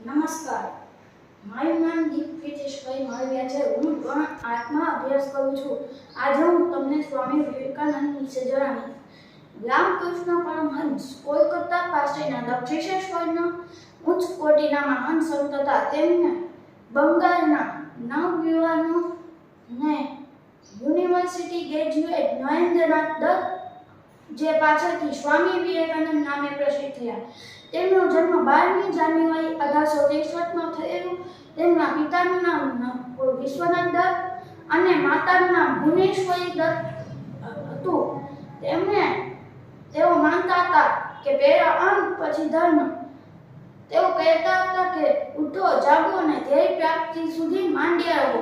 નમસ્કાર, મારું નામ દીપ કેતેશભાઈ માળવિયા છે. હું ધોરણ 8માં અભ્યાસ કરું છું. આજે હું તમને સ્વામી વિવેકાનંદ વિશે જણાવીશ. રામકૃષ્ણ પરમહંસ કોલકાતા પાસેના દક્ષિણેશ્વરના ઉચ્ચ કોટીના મહાન સંત હતા. તેમને બંગાળના નવયુવાનોને યુનિવર્સિટી ગ્રેજ્યુએટ નરેન્દ્રનાથ દત્ત જે પાછળથી સ્વામી વિવેકાનંદ નામે પ્રસિદ્ધ થયા. તેમનો જન્મ 12મી જાન્યુઆરી 1863માં થયેલો. તેમના પિતાનું નામ વિશ્વનાથ દત્ત અને માતાનું નામ ભુવનેશ્વરી દત્ત હતું. તેઓ માનતા હતા કે પહેલા અન્ન પછી ધર્મ. તેઓ કહેતા હતા કે ઉઠો, જાગો અને ધ્યેય પ્રાપ્તિ સુધી માંડ્યા રહો.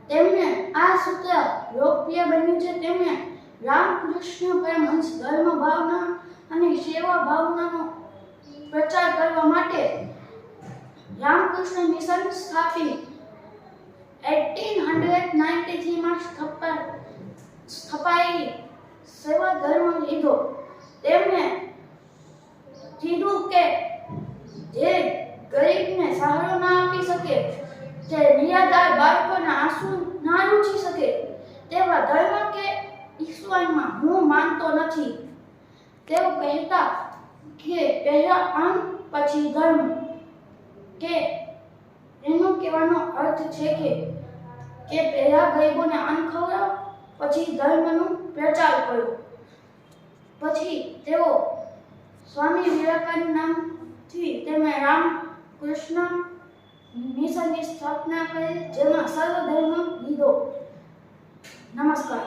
તેમને આ સૂત્ર લોકપ્રિય બન્યું છે. તેમણે રામકૃષ્ણ પરમહંસ ધર્મ ભાવના અને સેવા ભાવનાનો પ્રચાર કરવા માટે રામકૃષ્ણ મિશન સ્થાપી 1893માં સ્થપાયેલી સેવા ધર્મ લીધો. તેમણે કીધું કે જે ગરીબને સહારો ના આપી શકે, જે નિરાધાર બાળકોના આંસુ ના લૂછી શકે તેવા ધર્મ કે ઈશ્વરમાં હું માનતો નથી. તેઓ કહેતા કે પહેલા અન્ન પછી ધર્મ, કે એનો કહેવાનો અર્થ છે કે પહેલા ગરીબોને અન્ન ખવડાવો, પછી ધર્મનો પ્રચાર કરો. પછી તેઓ સ્વામી વિવેકાનંદ નામથી તેમણે રામકૃષ્ણ મિશનની સ્થાપના કરી, જેમાં સર્વ ધર્મ લીધો. નમસ્કાર.